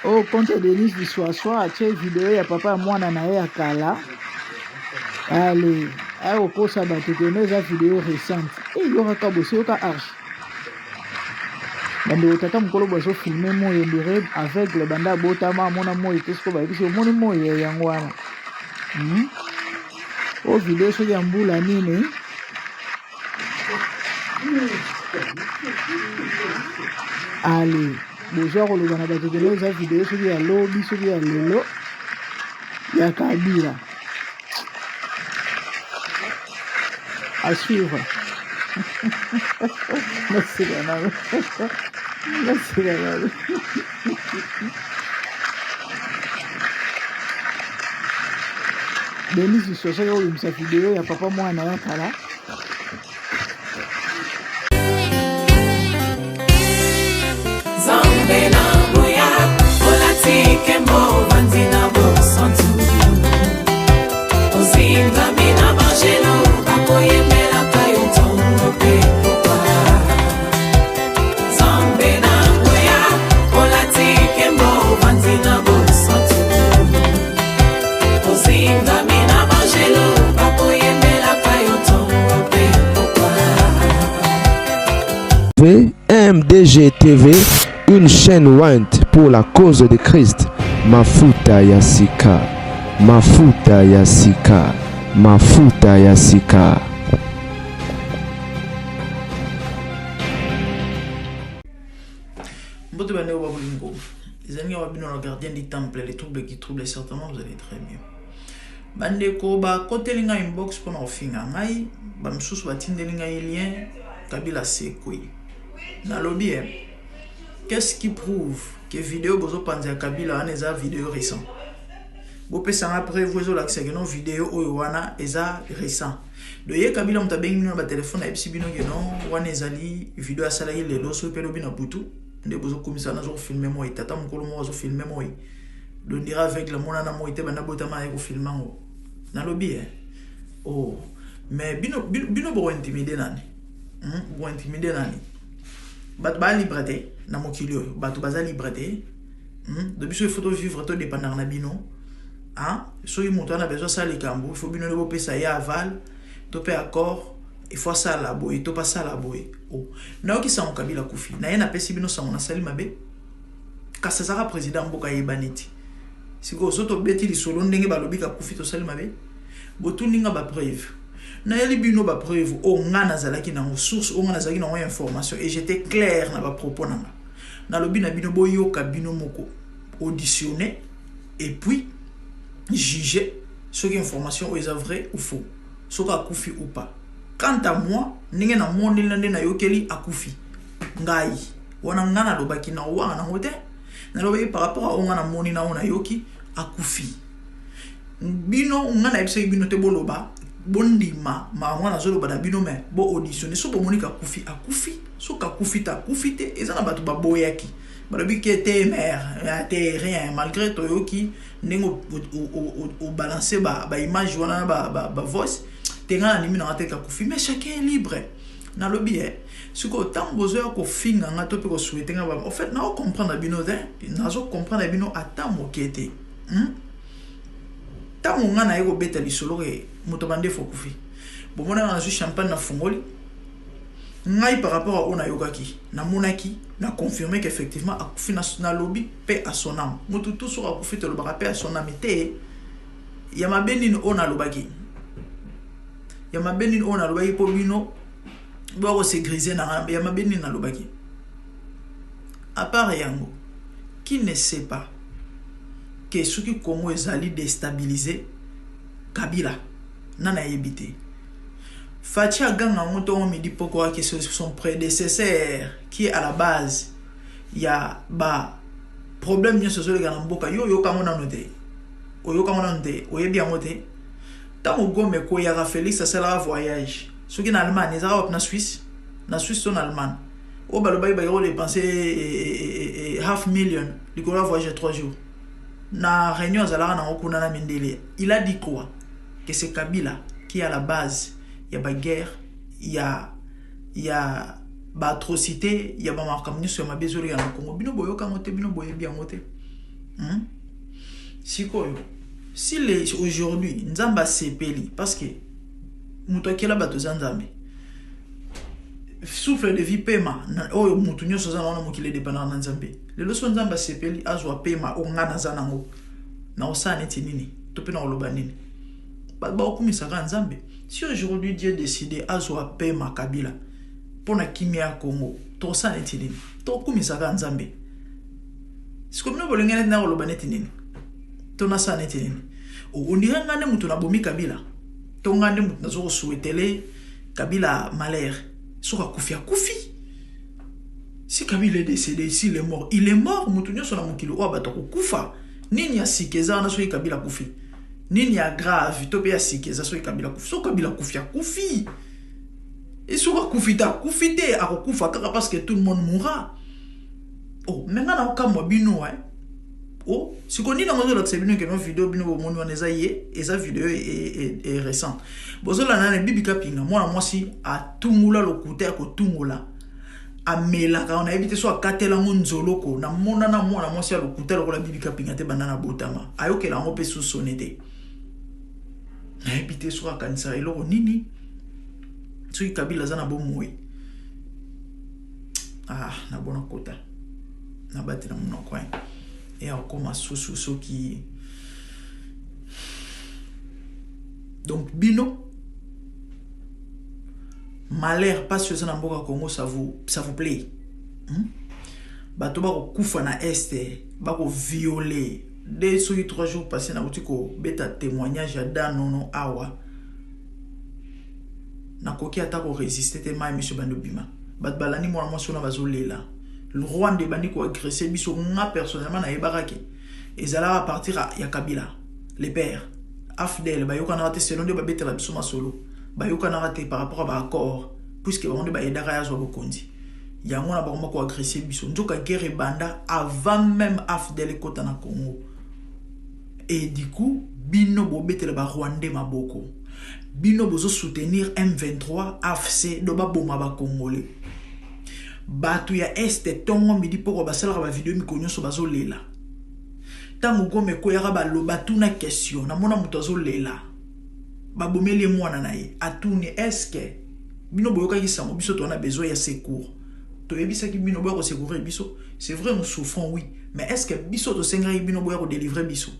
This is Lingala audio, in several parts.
Oh, compte Denis Bissoissois, tu as vidéo ya papa moi na ya kala. Allez, au cours ça va te donner la vidéo récente. Et il y aura qu'à bosser au cas arche. Bande otata mukolo boso filmer mo yendire avec le banda botama mona mo itesko ba biso moni mo ye yangwana. O vidéo so ya mbula nini? Allez, bozo ko lobana ba te donner la vidéo so ya lobby so ya lelo. Ya Kabila. À suivre. Merci Canal. Merci Canal. Denis Bissoissois yo sa vidéo ya papa moi na kala. Zambe na boya, olatike mo bandina bo santu. Ozinga mina bangelo, bakoye mela kayo tongo pe popa. Zambe na boya, olatike mo bandina bo santu. Ozinga mina bangelo, bakoye mela kayo tongo pe popa. MDG TV, une chaîne Wint pour la cause de Christ. Mafuta Yasika, Mafuta Yasika, Mafuta Yasika. Mbote bande wa bolingo. Les amis wa bino le gardien du temple, les troubles qui troublent certainement vous allez très bien. Bande ko ba kotelinga inbox pour na ofinga ngai, ba msusu ba tindelinga lien Kabila sekoi. Na lobby, qu'est-ce qui prouve que vidéo bozo panza Kabila a une vidéo récent? Vous pouvez après vous l'accès que non vidéo owana eza récent. De ye Kabila mta bengi no ba téléphone na bino que non wana ezali vidéo a sala ile do so pelo bina butu nde bozo komisa na zo filmer moi tata mukolo mo zo filmer moi. Do dira avec le mona na moi te bana botama e ko filmer ngo. Na lobby oh mais bino bo intimider nani? Bo intimider nani? Bat ba liberté na mokili oyo bato baza liberté de biso il faut vivre to dépendant na bino so y moto na besoin ça les cambo il faut bino le pesa ya aval to pe accord il faut ça la boy to pas ça la boy oh na oki sa Kabila kufi na yena pesi bino sa na sali mabe ka sera président mboka yebaniti siko so to beti li solo ndenge balobi ka kufi to sali mabe botu ninga ba preuve na yali bino ba preuve o ngana zalaki na source o ngana zalaki na information et j'étais clair na ba propos nanga na lobi na bino boyo ka bino moko auditionner et puis juger ce qui information est vrai ou faux ce ka kufi ou pas quant à moi ninge na monde lande na yokeli akufi ngai wana ngana lobaki na wa na hote na lobi par rapport à ngana moni na ona yoki akufi bino ngana ebse bino te boloba bondima ma mwana zolo bada bino me bo auditionner so bo monika kufi akufi so ka kufi ta kufite ezana batu ba boyaki balobi ke te mère te rien malgré to yoki nengo au balancer ba image wana ba voice te ngana nimi na te ka kufi mais chacun est libre na lobi ce que tant besoin ko finga nga to pe ko souhaiter nga en fait na comprendre bino na zo comprendre bino ata mokete tant on a eu beta lisolo et motobande fo kufi bon mona na zu champagne na fungoli ngai par rapport à ona yokaki na monaki na confirmer qu'effectivement akufi na lobby paix à son âme mutu tout sur akufi te le paix à son âme te ya mabeni ona lobaki ya mabeni ona lobaki po bino bo se griser na ya mabeni na lobaki à part yango qui ne sait pas que ce qui Congo est allé déstabiliser Kabila nana yebité Fatia ganga moto on me dit pourquoi que son prédécesseur qui est à la base il y a ba problème bien ce le gana mboka yo kamona noté o yo kamona noté o yebi amoté tant go me ko ya Félix ça c'est la voyage ce qui en Allemagne ils arabes na Suisse en Allemagne o baloba ba yo dépenser $500,000 il ko voyager 3 jours na réunion zalaka na okuna na mindele il a dit quoi que c'est Kabila qui est à la base il y a ba guerre il y a ba atrocité il y a ba makamni sur ma bezori na Congo bino boyoka ngote bino boye bien ngote Sikoyo. Si aujourd'hui, Nzamba sepeli, parce que muto akela bato zanzambe. Souffle de vie pema, oyo mutu nyoso za na mokile dépendant na Nzambe. Le loso Nzamba sepeli azwa pema o ngana za nango. Na osane tinini, to pe na oloba nini. Ba okumisa ka Nzambe. Si aujourd'hui Dieu décidé azwa pema Kabila pour na kimia Congo, to osane tinini, to okumisa ka Nzambe. Si comme no bolengene na oloba nini. To na sane tinini. O ndira ngane mutu na bomi Kabila. To ngane mutu na zo souhaitele Kabila malheur. Soka kufi. Si Kabila est décédé, s'il est mort, il est mort. Moutounio son amokilo o abatako kufa. Nini ya sikeza na so Kabila kufi. Nini ya grave tope ya sikeza so Kabila kufi. So Kabila kufi. Et soka kufite akokufa kaka parce que tout le monde mourra. Oh, maintenant na okamwa bino Oh, si qu'on dit dans la vidéo que nos vidéos bino bomoni waneza yé et sa vidéo est récente. Bozola na bibi kapinga moi si a tungula lokuta ya ko tungula amela ka on a évité so akatela nzoloko na mona na moi si a lokuta lokola bibi kapinga te banana botama ayoke la ngope sous sonete na évité so akanisa eloko nini so Kabila zana bomoi na bona kota na batela mon coin et encore ma sous qui donc bino malheur pas sur ça mboka Congo ça vous plaît bato ba ko kufa na este ba ko violer dès sur 3 jours passés na butiko beta témoignage ya danono awa na koki ata ko résister te mai monsieur bandobima bat balani mo so na bazolela le Rwanda bandi ko agresser biso nga personnellement na ebarake ezala à partir ya Kabila les pères afdel bayoka na raté selon de babetela biso masolo bayoka na raté par rapport à ba accord puisque on de ba edara ya zo bokondi ya ngona ba ko agresser biso nzoka guerre banda avant même afdel kota na Congo et du coup bino bobetela ba Rwanda maboko bino bozo soutenir M23 AFC do ba boma ba Congolais batu ya este tongo midi poko basala ba vidéo mikonyo so bazolela tango gome ko ya ba lo batu na question na mona muto azolela ba bomeli mwana na ye atuni eske bino boyoka kisango biso to na besoin ya secours to yebisa ki bino boyo ko secourir biso c'est vrai nous souffrons oui mais est-ce que biso to senga bino boyo ko délivrer biso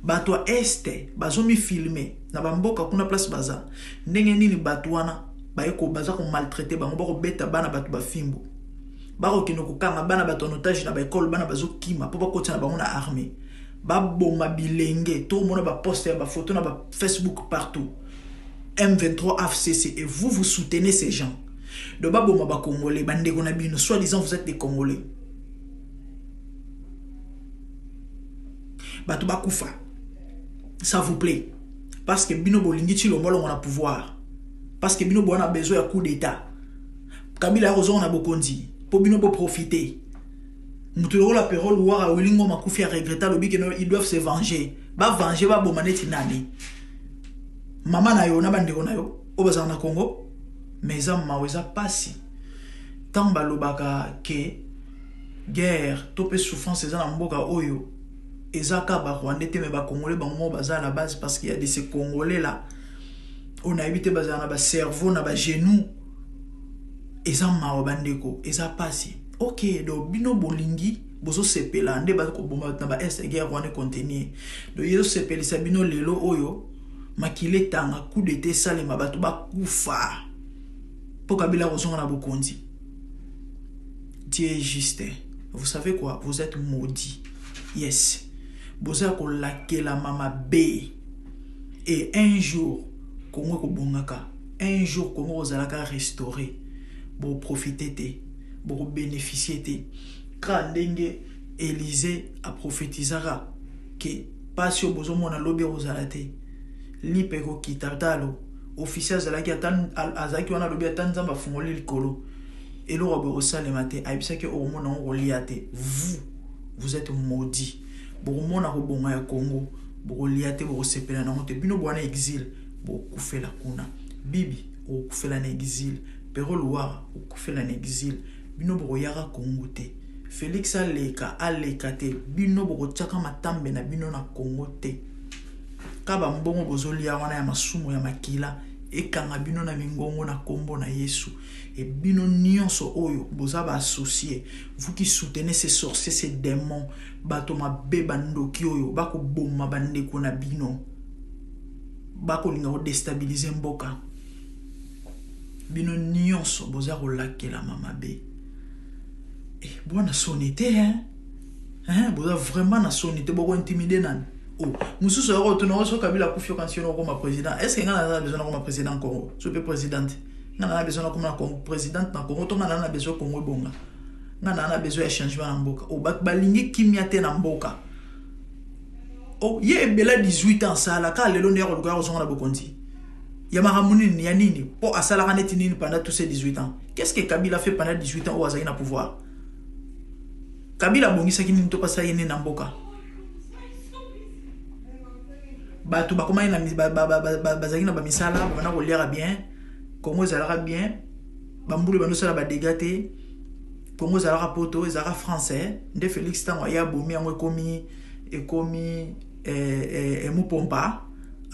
batu este bazomi filmer na ba mboka kuna place baza ndenge nini batu wana ba eko baza ko maltraiter ba mboko beta bana batu ba fimbo bako kino kokanga bana bato en otage na ba école bana bazo kima po bakoti na bango na armée ba bomba bilenge to mona ba poster ba photo na ba Facebook partout M23 AFCC et vous soutenez ces gens de ba bomba ba congolais bande ko na bino soit disant vous êtes des congolais bato ba kufa ça vous plaît parce que bino bolingi ti lombolo on a pouvoir parce que bino bo na besoin ya coup d'état Kabila rozo na bokondi pour bino pour profiter mutuloko la parole wara wilingo makufi a regretter lobi que ils doivent se venger ba venger ba bomaneti nani mama na yo na bandeko na yo obaza na Congo mais maweza pasi tamba lobaka ke guerre topé souffrance za na mboka oyo ezaka ba Rwanda te me ba Congolais ba mo baza à la base parce qu'il y a de ces Congolais là on a évité baza na ba cerveau na ba genou eza mawa bandeko eza pasi ok do bino bolingi bozo sepela nde ba ko bomba na ba est guerre Rwanda contenir do yezo sepeli sa bino lelo oyo makile tanga coup d'état salema bato ba kufa po Kabila rozonga na bokondi Dieu est juste vous savez quoi vous êtes maudits yes boza ko lakela mama B et un jour Congo ko bongaka un jour Congo ozalaka restaurer pour profiter te pour bénéficier te quand ndenge Élysée a prophétisera que passion bozo mona lobi ozalate lipeko kitatalo officiel zalaki azaki wana lobi atanzamba fungoli likolo et le robe au salé te aibisa ke o mona on liate vous êtes maudits pour mona ko bonga ya Congo pour liate pour sepela na monte bino bwana exil pour kufela kuna bibi o kufela na exil pero loire o kufela na exil bino pour yara Congo te Félix aleka te bino boko tchaka matambe na bino na Congo te kaba mbongo bozolia wana ya masumo ya makila ekanga bino na mingongo na kombo na Yesu et bino nyonso oyo boza ba associé vous qui soutenez ces sorciers ces démons bato mabe bandoki oyo bako bomba bandeko na bino bako linga ko déstabiliser mboka bino nyonso boza ko lakela mama be bwana sonité boza vraiment na sonité boko intimider nan mususu yako tuno so Kabila kufio quand on comme président est-ce que ngana besoin comme président Congo so pe présidente ngana besoin comme présidente na Congo to ngana besoin Congo bonga ngana besoin changement na mboka balingi kimia te na mboka ye bela 18 ans ça la ka lelo ndeko luka ko na bokonzi ya maramuni ni ya nini po asala kaneti nini pendant tous ces 18 ans qu'est-ce que Kabila fait pendant 18 ans au azali na pouvoir Kabila bongisa kini to pasa yene na mboka bato bakoma na bazaki na ba misala bana ko lira bien Congo zalaka bien bambulu bando sala ba dégâté Congo zalaka poto zalaka français nde Félix tango ya bomi yango ekomi mupompa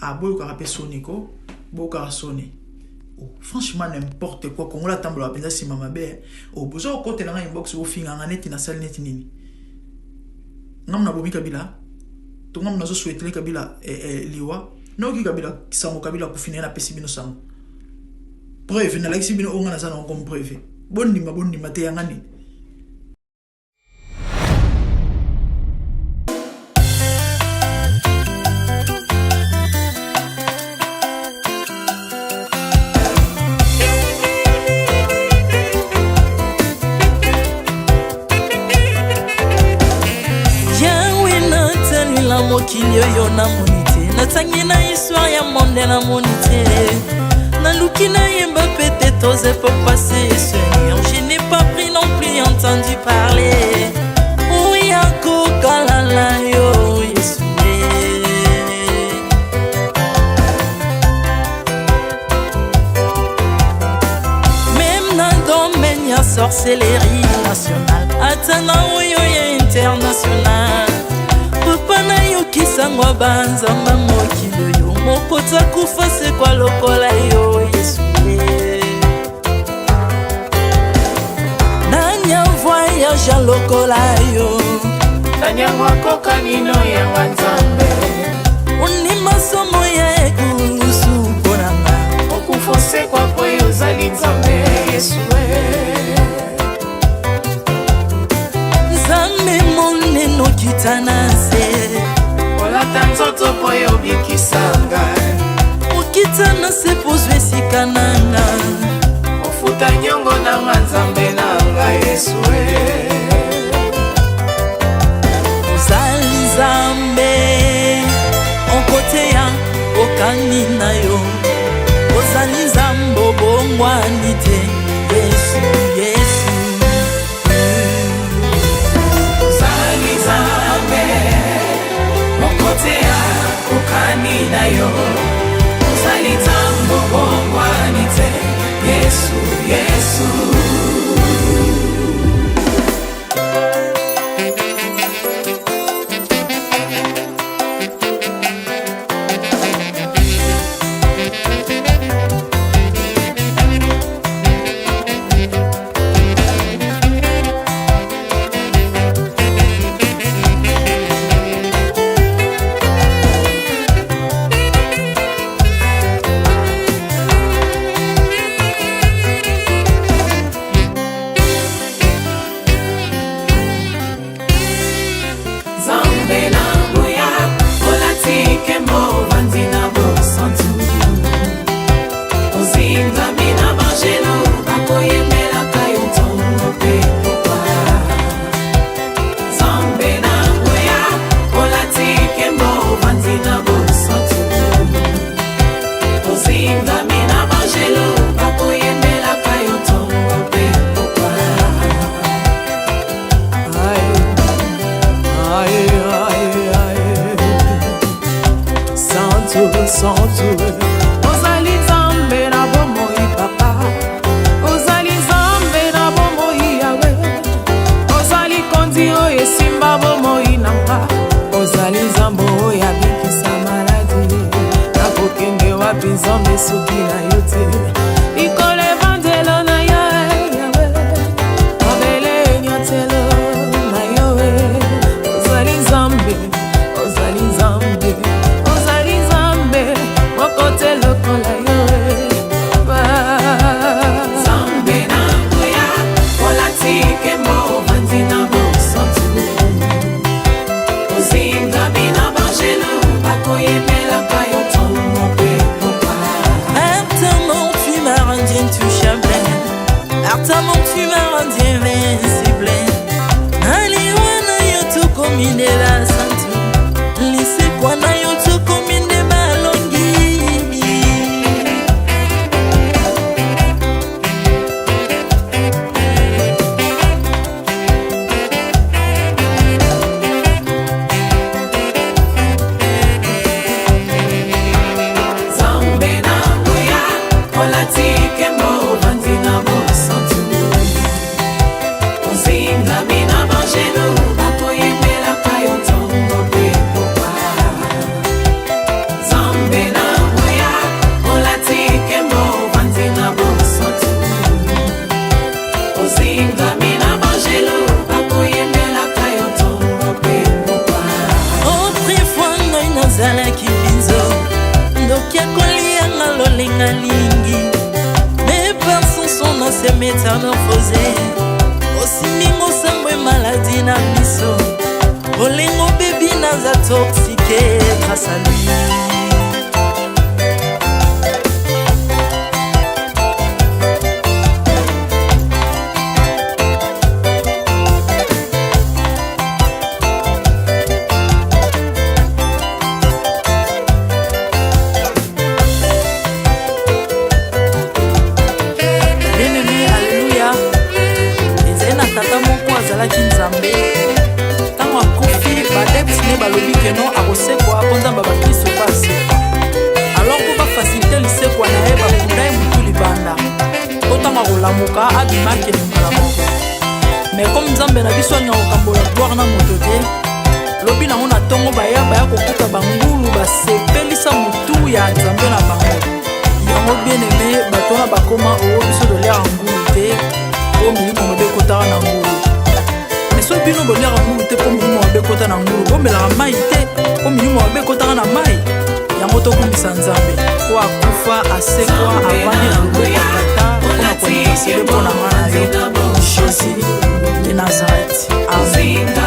aboyo ka rapé soniko boka soni franchement n'importe quoi Congo la tambola penza sima mabe bozo côté na inbox o finga neti na salle neti nini ngamna bomi Kabila Tungam nazo souhaiter Kabila liwa no ki Kabila sango Kabila kufina na pesi bino sango preuve na like bino onga na sana comme preuve bonni te yangani Mokilio yo na monite na tangi na histoire ya monde na monite na lukina yemba pete tose pour passer Seigneur je n'ai pas pris non plus entendu parler oui ako kalala yo Yesu même dans le domaine ya sorcellerie nationale atana oyo ya international Pana yo kisangwa banzamba mokilo yo mokota kufa se kwa lokola yo Yesu Nanya voyage lokola yo Nanya wakoka nino ya wanzambe Uni masomo ya ekusu konanga Okufose kwa kweyo zali nzambe Yesu Nzambe moneno kitanase Tanzoto poyo bikisanga Ukitana se pozwe sikananga Ofuta nyongo na nzambe nanga Yesu Ozali nzambe Onkote ya okani na yo Ozali nzambo bongwani te Yesu Yesu Ozali nzambe Mokotea ukani na yo Uzali tambo bongwani te Yesu, Yesu Ozali nzambe na bomoi papa Ozali nzambe na bomoi yawe Ozali nzambe soki na yo te ikole bandelo na yo yawe mabele nyatelo na yo ozali nzambe ozali nzambe ozali nzambe mokote lokola yo nzambe na ngoya olatike mo vandina mo santu ozinga bina bangelo bakoyemela kayo tomo pe popa Artamon tu m'as rendu intouchable Artamon tu m'as rendu invincible Aliwana yo to komine la santu Lise kwa na yo to komine balongi nzambe na ngoya olatike mo vandina mo santu ozinga bina bangelo bakoyemela kayo tomo pe popa nzambe na ngoya olatike mo vandina mo santu ozinga bina bangelo bakoyemela kayo tomo pe popa Autrefois ngai nazalaki binzo ndoki akolianga lolenga lingi mais par son son na se métamorphosé osimingo sambwe maladi na miso olengo bebi naza toxique grâce à lui bien-aimé alléluia ezali na tata moko azalaki nzambe ntango akufi badeptine balobi keno akosekwa mpo nzambe bakristo mpo asekwa alors mpo bafasilite lisekwa na ye bakunda ye motu libanda mpo ntango akolamuka abimaki lingala moko mais comme nzambe na biso alinga kokambola gloire na moto te lobi nango na ntongo baya kokuta bangulu basepelisa motu ya nzambe na bango yango bien-aimé bato wana bakoma oyo biso toliaka ngulu te mpo milimo mabe ekotaka na ngulu mais soki bino boliaka ngulu te mpo milimo mabe ekota na ngulu bomelaka mai te mpo milimo mabe ekotaka na mai yango tokumisa nzambe po akufa asekwa avandi na loboko ya tata mpona konikasele mpo na nga na yo jésus de nazareth amen